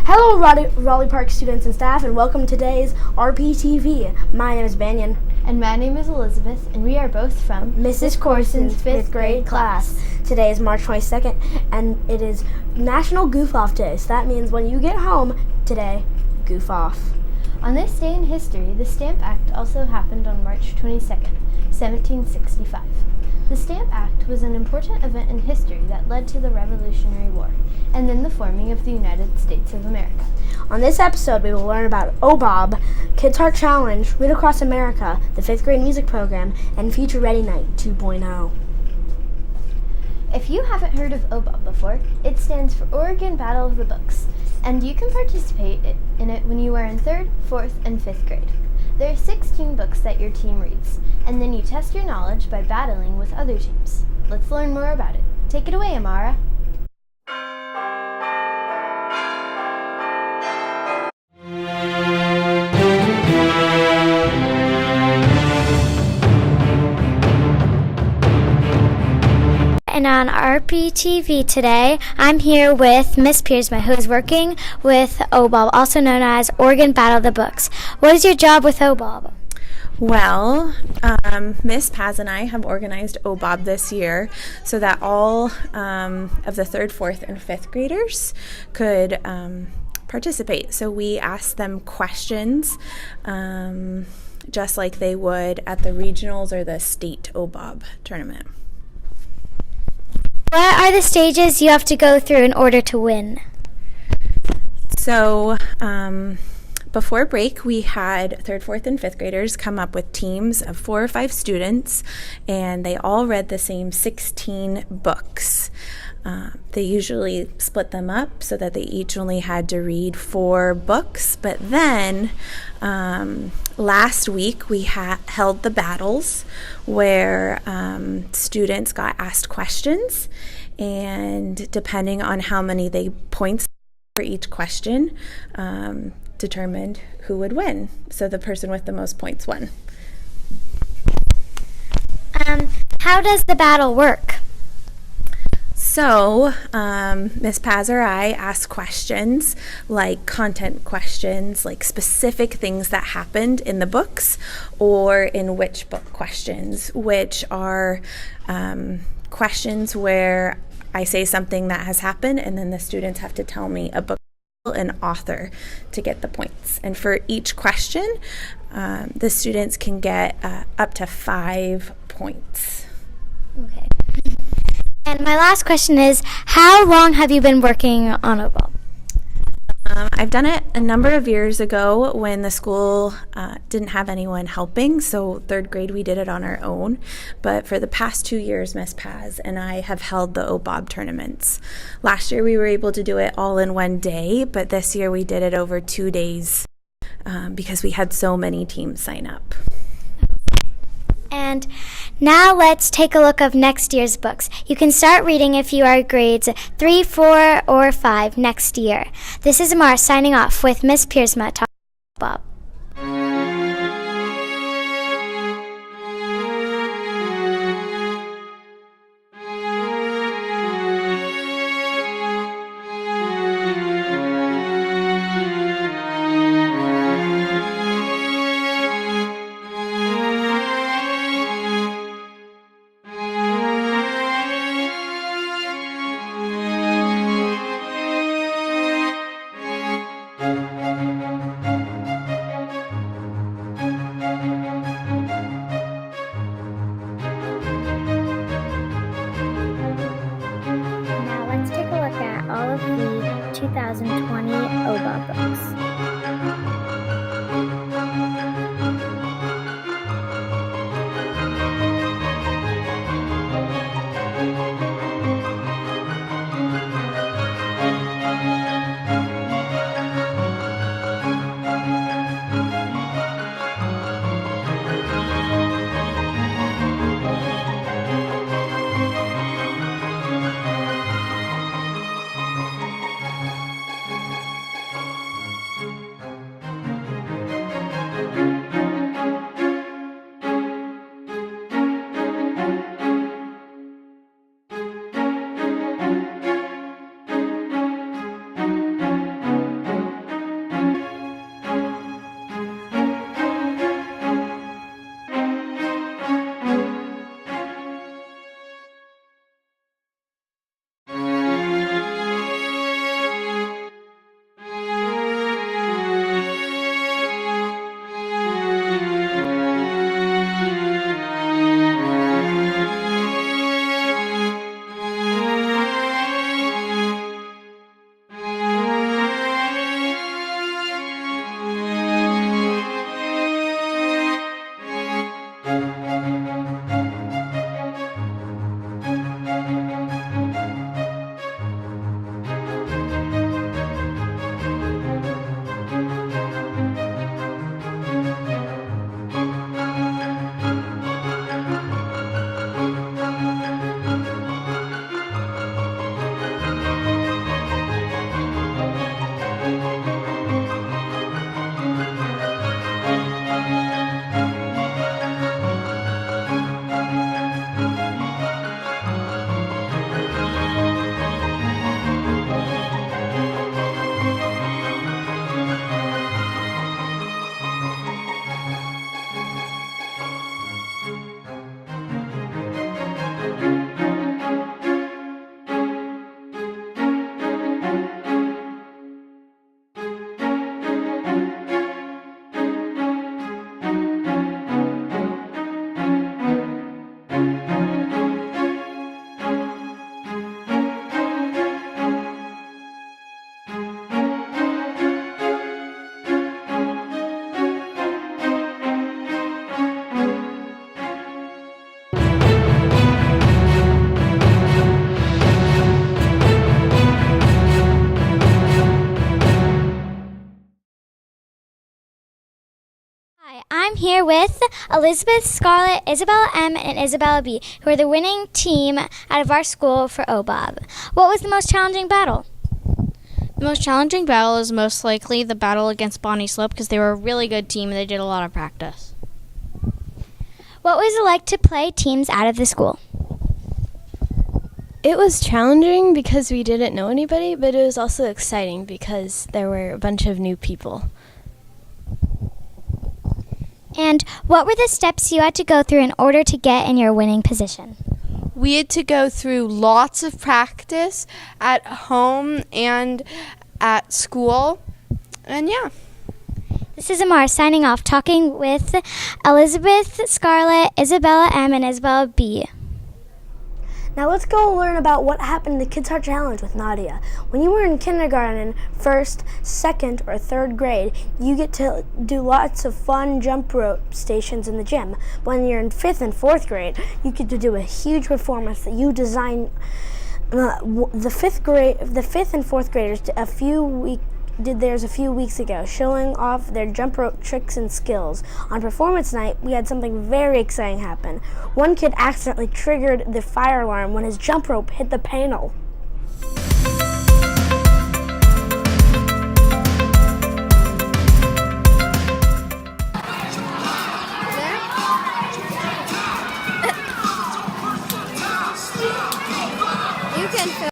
Hello, Raleigh Park students and staff, and welcome to today's Rptv. My name is Banyan. And my name is Elizabeth, and we are both from Mrs. Corson's 5th grade class. Today is March 22nd, and it is National Goof Off Day, so that means when you get home today, goof off. On this day in history, the Stamp Act also happened on March 22nd, 1765. The Stamp Act was an important event in history that led to the Revolutionary War, and then the forming of the United States of America. On this episode, we will learn about OBOB, Kids Heart Challenge, Read Across America, the 5th grade music program, and Future Ready Night 2.0. If you haven't heard of OBOB before, it stands for Oregon Battle of the Books, and you can participate in it when you are in 3rd, 4th, and 5th grade. There are 16 books that your team reads, and then you test your knowledge by battling with other teams. Let's learn more about it. Take it away, Amara. And on Rptv today, I'm here with Miss Piersma, who is working with OBOB, also known as Oregon Battle of the Books. What is your job with OBOB? Well, Miss Paz and I have organized OBOB this year so that all of the 3rd, 4th, and 5th graders could participate. So we asked them questions just like they would at the regionals or the state OBOB tournament. What are the stages you have to go through in order to win? So before break, we had 3rd, 4th, and 5th graders come up with teams of 4 or 5 students, and they all read the same 16 books. They usually split them up so that they each only had to read 4 books, but then last week we held the battles where students got asked questions, and depending on how many points for each question determined who would win. So the person with the most points won. How does the battle work? So, Ms. Paz or I ask questions, like content questions, like specific things that happened in the books, or in which book questions, which are questions where I say something that has happened, and then the students have to tell me a book, an author, to get the points. And for each question, the students can get up to 5 points. Okay. And my last question is, how long have you been working on OBOB? I've done it a number of years ago when the school didn't have anyone helping, so 3rd grade we did it on our own. But for the past 2 years, Miss Paz and I have held the OBOB tournaments. Last year we were able to do it all in one day, but this year we did it over 2 days because we had so many teams sign up. And now let's take a look of next year's books. You can start reading if you are grades 3, 4, or 5 next year. This is Amara signing off with Miss Piersma talking about OBOB. Now let's take a look at all of the 2020 OBOB books. here with Elizabeth, Scarlett, Isabella M, and Isabella B, who are the winning team out of our school for OBOB. What was the most challenging battle? The most challenging battle is most likely the battle against Bonnie Slope because they were a really good team and they did a lot of practice. What was it like to play teams out of the school? It was challenging because we didn't know anybody, but it was also exciting because there were a bunch of new people. And what were the steps you had to go through in order to get in your winning position? We had to go through lots of practice at home and at school, and yeah. This is Amar signing off, talking with Elizabeth, Scarlett, Isabella M, and Isabella B. Now let's go learn about what happened in the Kids Heart Challenge with Nadia. When you were in kindergarten, first, second, or third grade, you get to do lots of fun jump rope stations in the gym. When you're in fifth and fourth grade, you get to do a huge performance that you designed. The fifth and fourth graders did theirs a few weeks ago, showing off their jump rope tricks and skills. On performance night, we had something very exciting happen. One kid accidentally triggered the fire alarm when his jump rope hit the panel. You can film.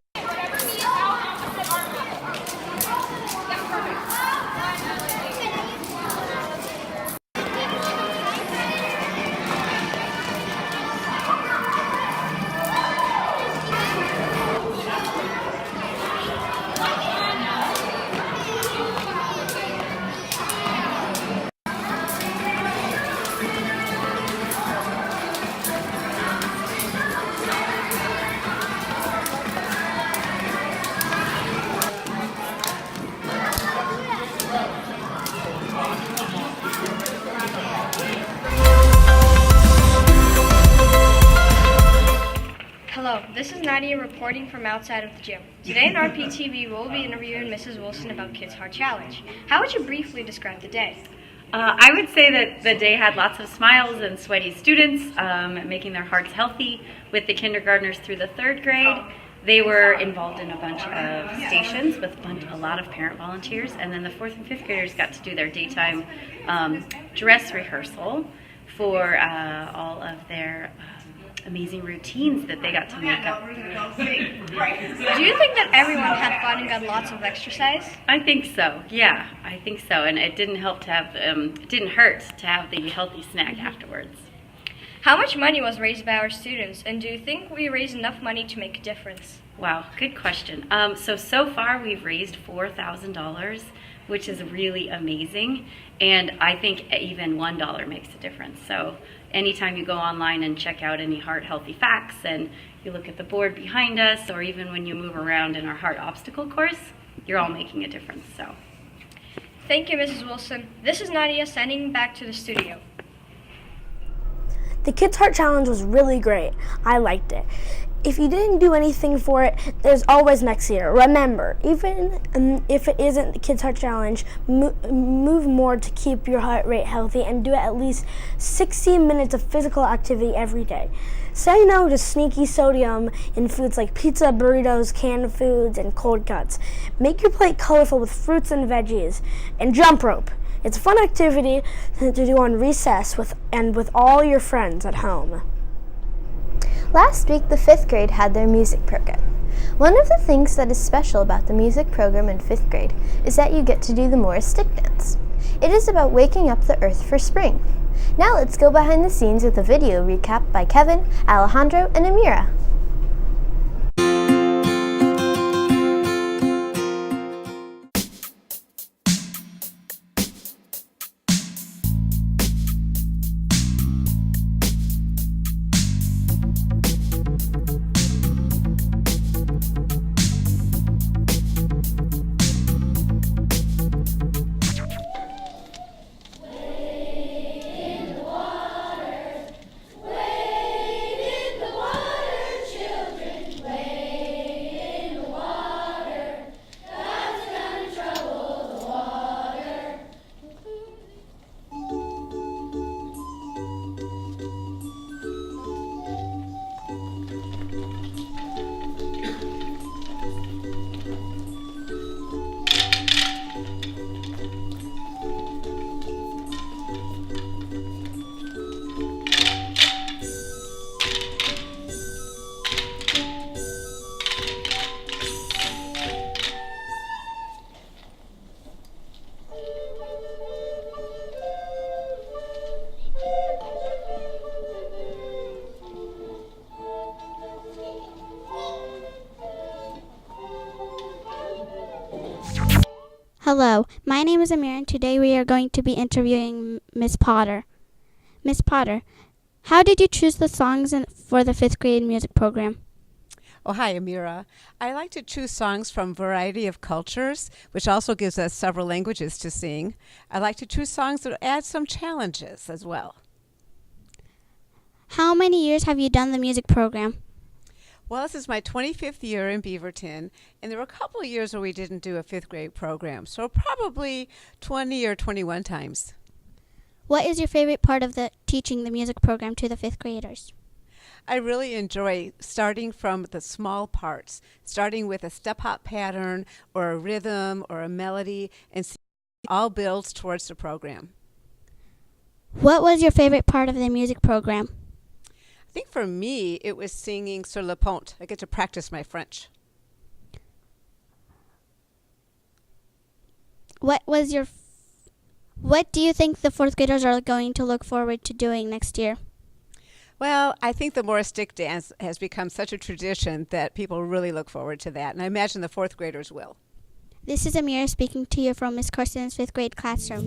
Hello, this is Nadia reporting from outside of the gym. Today in Rptv, we'll be interviewing Mrs. Wilson about Kids Heart Challenge. How would you briefly describe the day? I would say that the day had lots of smiles and sweaty students, making their hearts healthy. With the kindergartners through the third grade, they were involved in a bunch of stations with a lot of parent volunteers, and then the fourth and fifth graders got to do their daytime dress rehearsal for all of their amazing routines that they got to make up. Do you think that everyone had fun and got lots of exercise? I think so. Yeah, I think so. And it didn't hurt to have the healthy snack afterwards. How much money was raised by our students, and do you think we raised enough money to make a difference? Wow, good question. So far we've raised $4,000, which is really amazing. And I think even $1 makes a difference. So anytime you go online and check out any heart healthy facts and you look at the board behind us, or even when you move around in our heart obstacle course, you're all making a difference. So, thank you, Mrs. Wilson. This is Nadia sending back to the studio. The Kids Heart Challenge was really great. I liked it. If you didn't do anything for it, there's always next year. Remember, even if it isn't the Kids Heart Challenge, move more to keep your heart rate healthy and do at least 60 minutes of physical activity every day. Say no to sneaky sodium in foods like pizza, burritos, canned foods, and cold cuts. Make your plate colorful with fruits and veggies. And jump rope. It's a fun activity to do on recess with all your friends at home. Last week, the 5th grade had their music program. One of the things that is special about the music program in 5th grade is that you get to do the Morris stick dance. It is about waking up the earth for spring. Now let's go behind the scenes with a video recap by Kevin, Alejandro, and Amira. Hello, my name is Amir, and today we are going to be interviewing Miss Potter. Miss Potter, how did you choose the songs for the 5th grade music program? Oh, hi, Amira. I like to choose songs from a variety of cultures, which also gives us several languages to sing. I like to choose songs that add some challenges as well. How many years have you done the music program? Well, this is my 25th year in Beaverton, and there were a couple of years where we didn't do a 5th grade program, so probably 20 or 21 times. What is your favorite part of teaching the music program to the 5th graders? I really enjoy starting from the small parts, starting with a step hop pattern or a rhythm or a melody, and see all builds towards the program. What was your favorite part of the music program? I think for me, it was singing Sur le Pont. I get to practice my French. What do you think the 4th graders are going to look forward to doing next year? Well, I think the Morris Stick Dance has become such a tradition that people really look forward to that, and I imagine the 4th graders will. This is Amira speaking to you from Miss Carson's 5th grade classroom.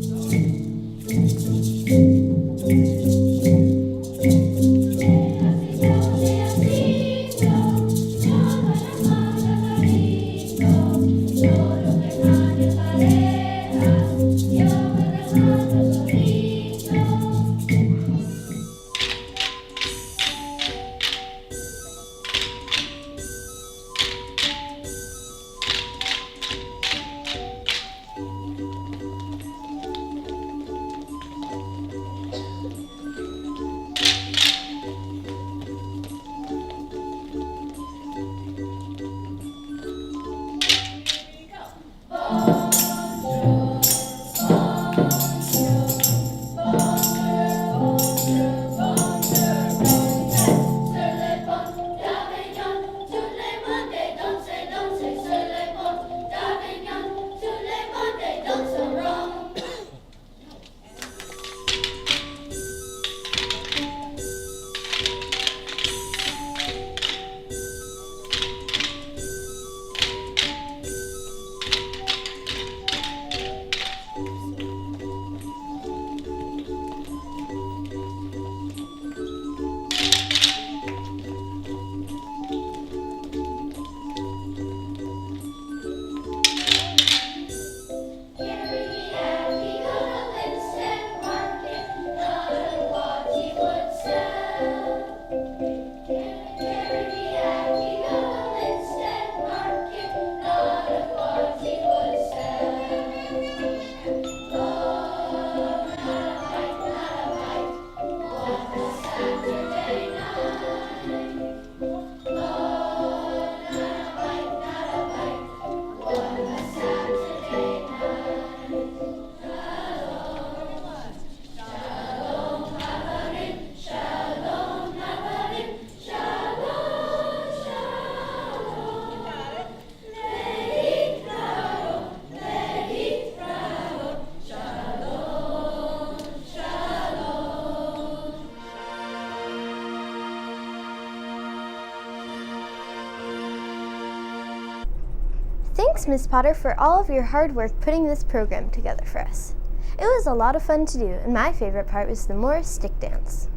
Thanks, Miss Potter, for all of your hard work putting this program together for us. It was a lot of fun to do, and my favorite part was the Morris Stick Dance.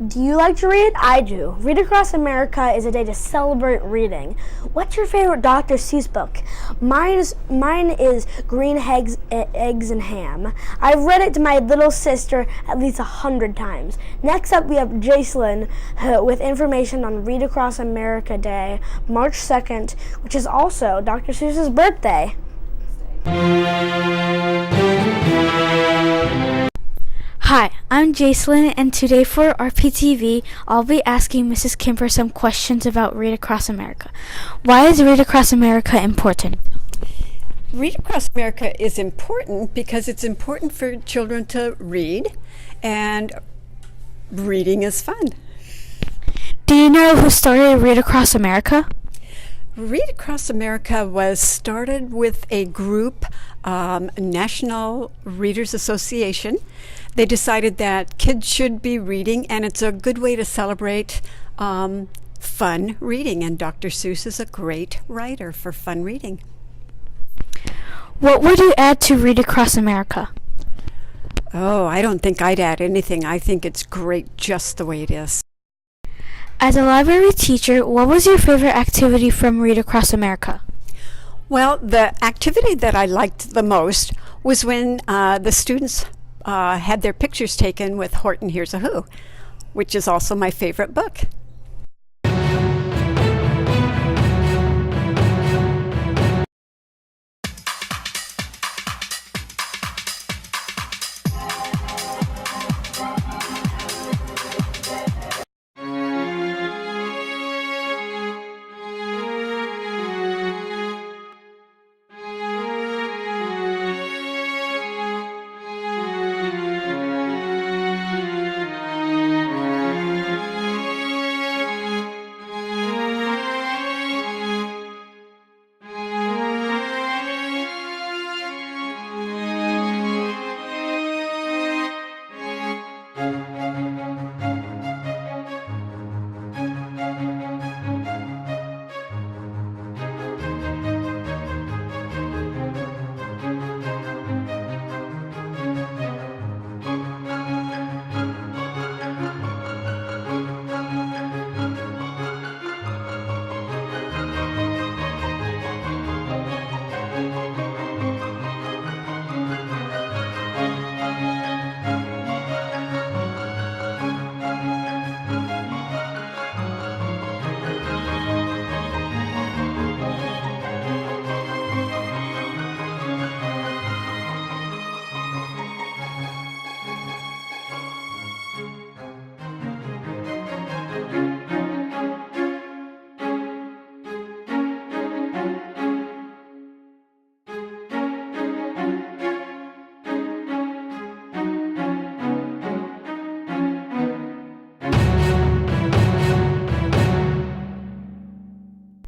Do you like to read? I do. Read Across America is a day to celebrate reading. What's your favorite Dr. Seuss book? Mine is Green Eggs and Ham. I've read it to my little sister at least 100 times. Next up, we have Jacelyn with information on Read Across America Day, March 2nd, which is also Dr. Seuss's birthday. Hi, I'm Jacelyn, and today for Rptv, I'll be asking Mrs. Kimper some questions about Read Across America. Why is Read Across America important? Read Across America is important because it's important for children to read, and reading is fun. Do you know who started Read Across America? Read Across America was started with a group, National Readers Association. They decided that kids should be reading, and it's a good way to celebrate fun reading. And Dr. Seuss is a great writer for fun reading. What would you add to Read Across America? Oh, I don't think I'd add anything. I think it's great just the way it is. As a library teacher, what was your favorite activity from Read Across America? Well, the activity that I liked the most was when the students had their pictures taken with Horton Hears a Who, which is also my favorite book.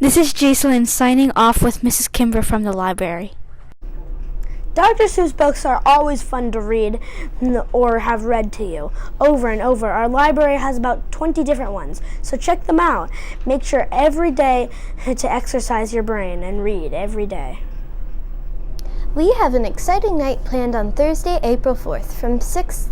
This is Jacelyn signing off with Mrs. Kimber from the library. Dr. Seuss books are always fun to read or have read to you over and over. Our library has about 20 different ones, so check them out. Make sure every day to exercise your brain and read every day. We have an exciting night planned on Thursday, April 4th from 6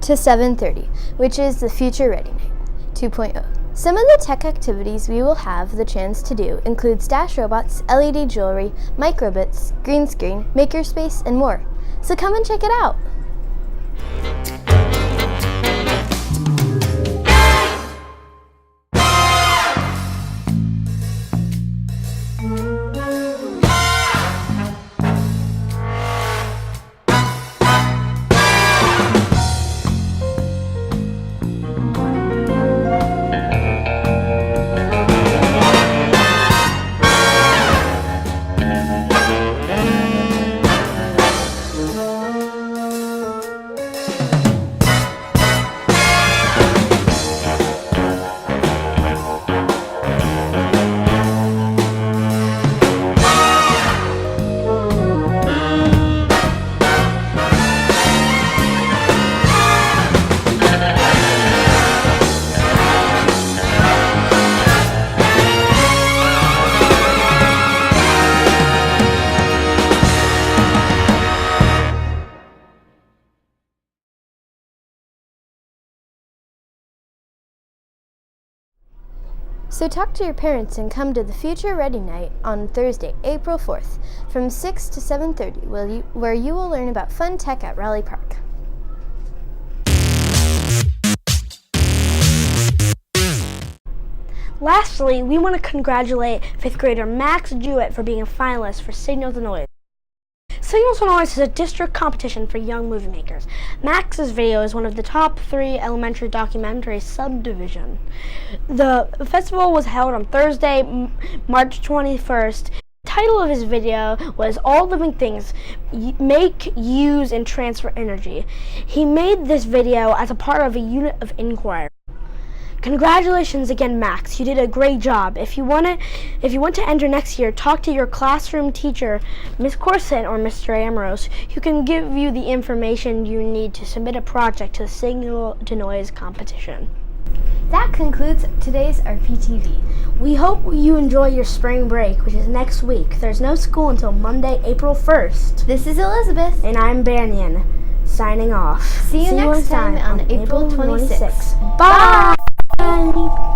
to 7:30, which is the Future Ready Night 2.0. Some of the tech activities we will have the chance to do include stash robots, LED jewelry, microbits, green screen, makerspace, and more. So come and check it out. So talk to your parents and come to the Future Ready Night on Thursday, April 4th from 6 to 7:30, where you will learn about fun tech at Raleigh Park. Lastly, we want to congratulate 5th grader Max Jewett for being a finalist for Signal to Noise. Signal to Noise is a district competition for young movie makers. Max's video is one of the top 3 elementary documentary subdivision. The festival was held on Thursday, March 21st. The title of his video was All Living Things Make, Use, and Transfer Energy. He made this video as a part of a unit of inquiry. Congratulations again, Max. You did a great job. If you want to enter next year, talk to your classroom teacher, Ms. Corson or Mr. Ambrose, who can give you the information you need to submit a project to the Signal to Noise competition. That concludes today's Rptv. We hope you enjoy your spring break, which is next week. There's no school until Monday, April 1st. This is Elizabeth. And I'm Banyan, signing off. See you next time on April 26th. Bye!